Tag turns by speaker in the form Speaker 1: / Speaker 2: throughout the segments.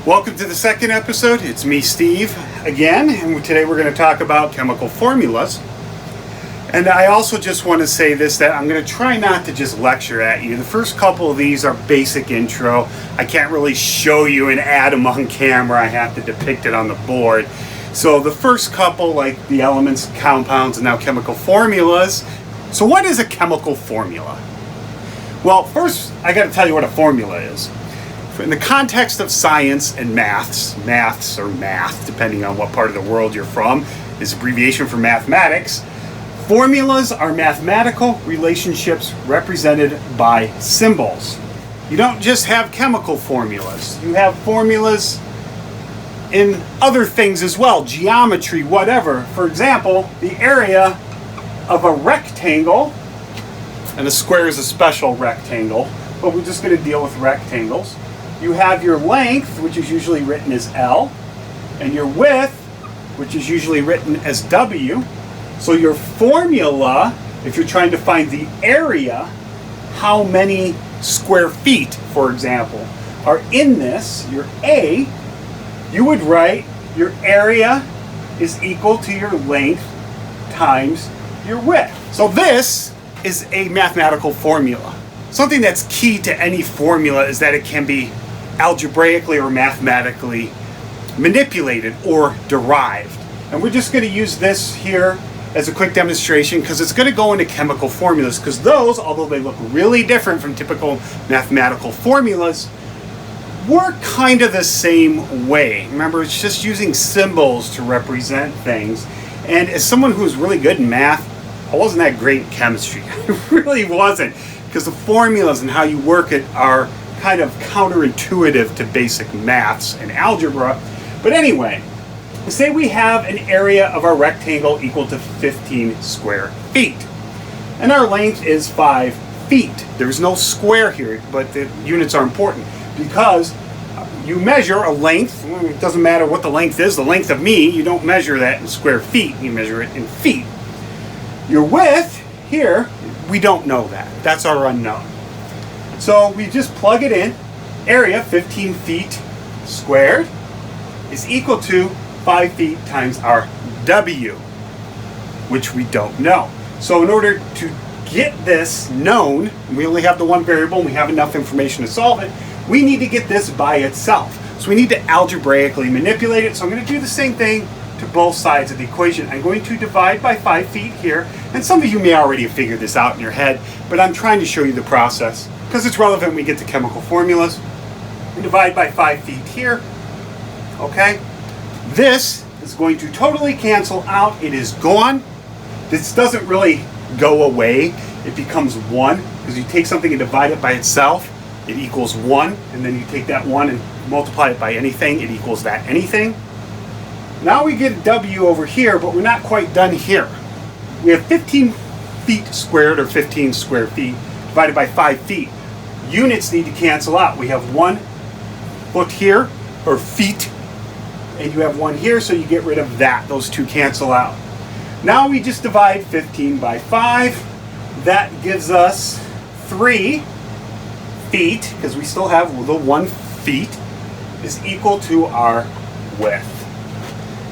Speaker 1: Welcome to the second episode. It's me, Steve, again, and today we're going to talk about chemical formulas. And I also just want to say this, that I'm going to try not to just lecture at you. The first couple of these are basic intro. I can't really show you an atom on camera. I have to depict it on the board. So the first couple, like the elements, compounds, and now chemical formulas. So what is a chemical formula? Well, first I got to tell you what a formula is. In the context of science and math, depending on what part of the world you're from, is abbreviation for mathematics. Formulas are mathematical relationships represented by symbols. You don't just have chemical formulas. You have formulas in other things as well, geometry, whatever. For example, the area of a rectangle, and a square is a special rectangle, but we're just going to deal with rectangles. You have your length, which is usually written as L, and your width, which is usually written as W. So your formula, if you're trying to find the area, how many square feet, for example, are in this, your A, you would write your area is equal to your length times your width. So this is a mathematical formula. Something that's key to any formula is that it can be algebraically or mathematically manipulated or derived. And we're just going to use this here as a quick demonstration because it's going to go into chemical formulas, because those, although they look really different from typical mathematical formulas, work kind of the same way. Remember, it's just using symbols to represent things. And as someone who's really good in math, I wasn't that great in chemistry. I really wasn't, because the formulas and how you work it are kind of counterintuitive to basic maths and algebra. But anyway, say we have an area of our rectangle equal to 15 square feet. And our length is 5 feet. There's no square here, but the units are important because you measure a length. It doesn't matter what the length is. The length of me, you don't measure that in square feet. You measure it in feet. Your width here, we don't know that. That's our unknown. So we just plug it in. Area, 15 feet squared, is equal to 5 feet times our W, which we don't know. So in order to get this known, we only have the one variable and we have enough information to solve it, we need to get this by itself. So we need to algebraically manipulate it. So I'm going to do the same thing to both sides of the equation. I'm going to divide by 5 feet here, and some of you may already have figured this out in your head, but I'm trying to show you the process because it's relevant when we get to chemical formulas. We divide by 5 feet here, okay? This is going to totally cancel out. It is gone. This doesn't really go away. It becomes 1, because you take something and divide it by itself, it equals 1, and then you take that 1 and multiply it by anything, it equals that anything. Now we get W over here, but we're not quite done here. We have 15 feet squared, or 15 square feet, divided by 5 feet. Units need to cancel out. We have 1 foot here, or feet, and you have 1 here, so you get rid of that. Those two cancel out. Now we just divide 15 by 5. That gives us 3 feet, because we still have the 1 feet, is equal to our width.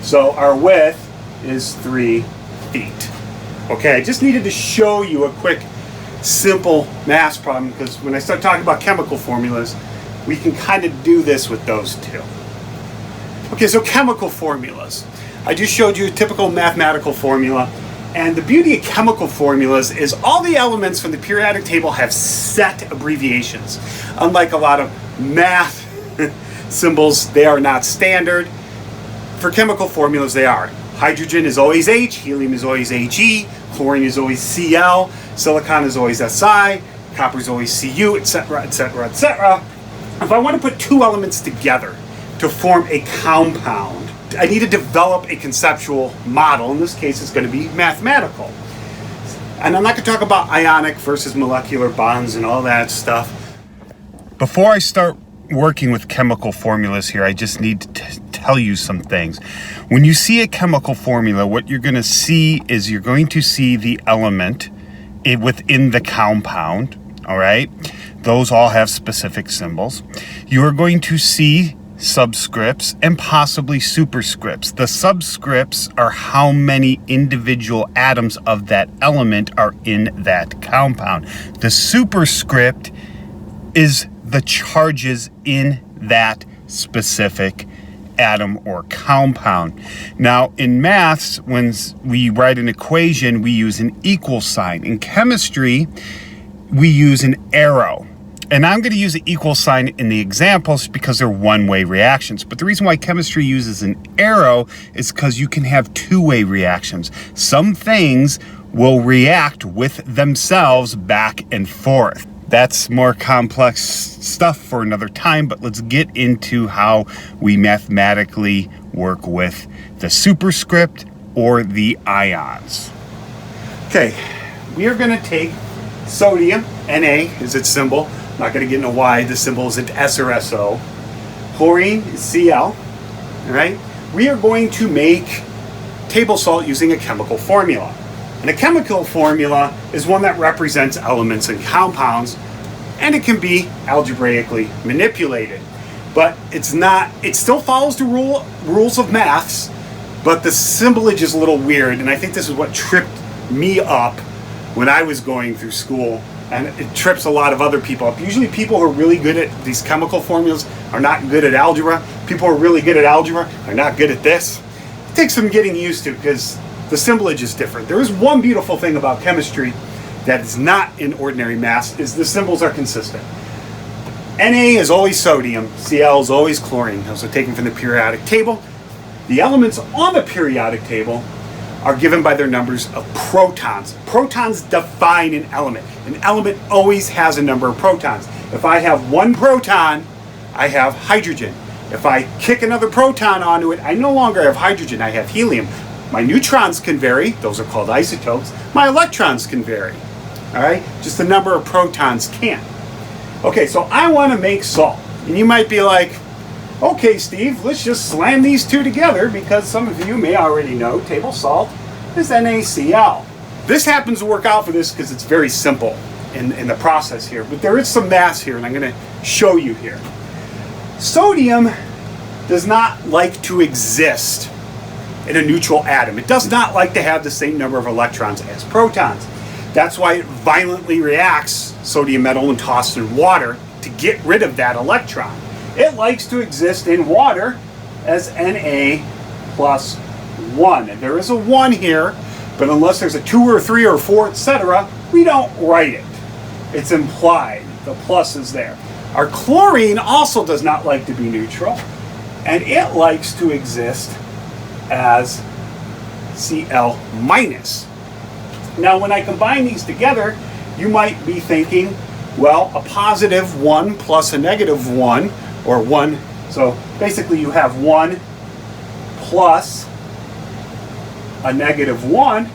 Speaker 1: So our width is 3 feet. Okay, I just needed to show you a quick, simple math problem, because when I start talking about chemical formulas, we can kind of do this with those two. Okay, so chemical formulas. I just showed you a typical mathematical formula, and the beauty of chemical formulas is all the elements from the periodic table have set abbreviations. Unlike a lot of math symbols, they are not standard. For chemical formulas, they are. Hydrogen is always H, helium is always He, chlorine is always Cl, silicon is always Si, copper is always Cu, etc., etc., etc. If I want to put two elements together to form a compound, I need to develop a conceptual model. In this case, it's going to be mathematical. And I'm not going to talk about ionic versus molecular bonds and all that stuff. Before I start working with chemical formulas here, I just need to tell you some things. When you see a chemical formula, what you're going to see is you're going to see the element within the compound, all right? Those all have specific symbols. You are going to see subscripts, and possibly superscripts. The subscripts are how many individual atoms of that element are in that compound. The superscript is the charges in that specific atom or compound. Now, in maths, when we write an equation, we use an equal sign. In chemistry, we use an arrow. And I'm going to use an equal sign in the examples because they're one-way reactions. But the reason why chemistry uses an arrow is because you can have two-way reactions. Some things will react with themselves back and forth. That's more complex stuff for another time, but let's get into how we mathematically work with the superscript or the ions. Okay, we are going to take sodium, Na is its symbol. I'm not going to get into why the symbol is S or SO. Chlorine is Cl. All right, we are going to make table salt using a chemical formula. And a chemical formula is one that represents elements and compounds, and it can be algebraically manipulated. But it's not, it still follows the rules of maths, but the symbolage is a little weird, and I think this is what tripped me up when I was going through school, and it trips a lot of other people up. Usually people who are really good at these chemical formulas are not good at algebra. People who are really good at algebra are not good at this. It takes some getting used to because the symbolage is different. There is one beautiful thing about chemistry that is not in ordinary maths, is the symbols are consistent. Na is always sodium, Cl is always chlorine. Those are taken from the periodic table. The elements on the periodic table are given by their numbers of protons. Protons define an element. An element always has a number of protons. If I have one proton, I have hydrogen. If I kick another proton onto it, I no longer have hydrogen, I have helium. My neutrons can vary, those are called isotopes. My electrons can vary, all right? Just the number of protons can't. Okay, so I want to make salt. And you might be like, okay, Steve, let's just slam these two together because some of you may already know table salt is NaCl. This happens to work out for this because it's very simple in the process here, but there is some mass here and I'm going to show you here. Sodium does not like to exist in a neutral atom. It does not like to have the same number of electrons as protons. That's why it violently reacts sodium metal and tossed in water to get rid of that electron. It likes to exist in water as Na plus 1. And there is a 1 here, but unless there's a 2 or 3 or 4, etc., we don't write it. It's implied. The plus is there. Our chlorine also does not like to be neutral, and it likes to exist as Cl minus. Now when I combine these together, you might be thinking, well, a positive 1 plus a negative 1, or 1, so basically you have 1 plus a negative 1,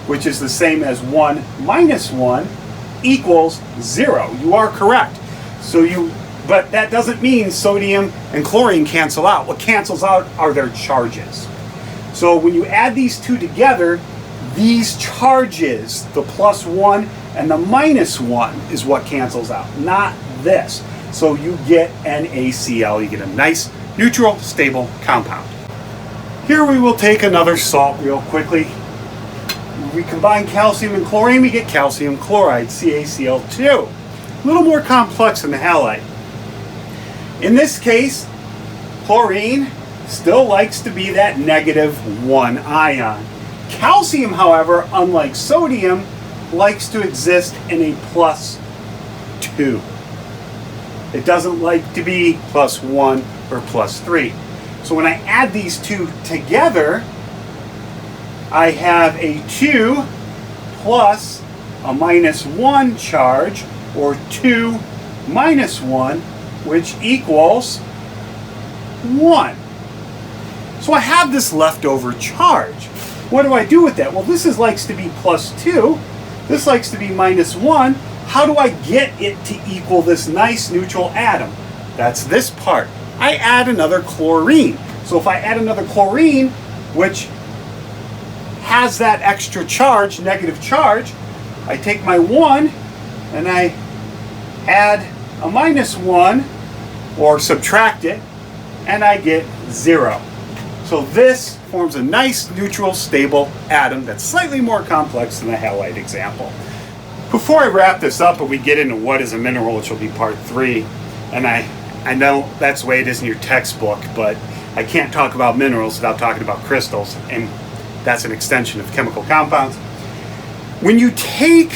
Speaker 1: which is the same as 1 minus 1, equals 0. You are correct. But that doesn't mean sodium and chlorine cancel out. What cancels out are their charges. So when you add these two together, these charges, the plus 1 and the minus 1, is what cancels out, not this. So you get NaCl, you get a nice, neutral, stable compound. Here we will take another salt real quickly. We combine calcium and chlorine, we get calcium chloride, CaCl2. A little more complex than the halide. In this case, chlorine still likes to be that negative 1 ion. Calcium, however, unlike sodium, likes to exist in a plus 2. It doesn't like to be plus 1 or plus 3. So when I add these two together, I have a 2 plus a minus 1 charge, or 2 minus 1, which equals 1. So I have this leftover charge. What do I do with that? Well, this likes to be plus 2. This likes to be minus 1. How do I get it to equal this nice neutral atom? That's this part. I add another chlorine. So if I add another chlorine, which has that extra charge, negative charge, I take my 1 and I add a minus 1, or subtract it, and I get 0. So this forms a nice, neutral, stable atom that's slightly more complex than the halide example. Before I wrap this up and we get into what is a mineral, which will be part 3, and I know that's the way it is in your textbook, but I can't talk about minerals without talking about crystals, and that's an extension of chemical compounds. When you take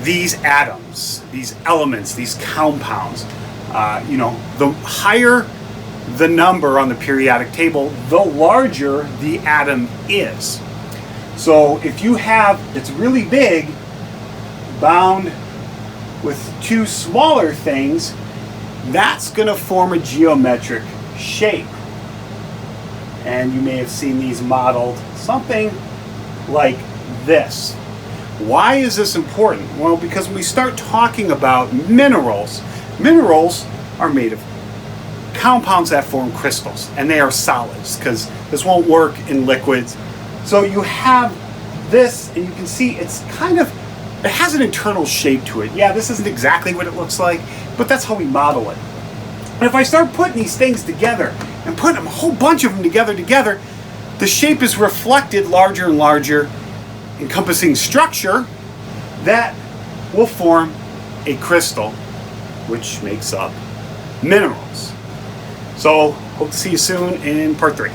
Speaker 1: these atoms, these elements, these compounds, the higher the number on the periodic table, the larger the atom is. So if you have, it's really big, bound with 2 smaller things, that's going to form a geometric shape. And you may have seen these modeled something like this. Why is this important? Well, because when we start talking about minerals, minerals are made of compounds that form crystals, and they are solids, because this won't work in liquids. So you have this, and you can see it's it has an internal shape to it. Yeah, this isn't exactly what it looks like, but that's how we model it. And if I start putting these things together, and putting a whole bunch of them together, the shape is reflected larger and larger, encompassing structure that will form a crystal, which makes up minerals. So, hope to see you soon in part 3.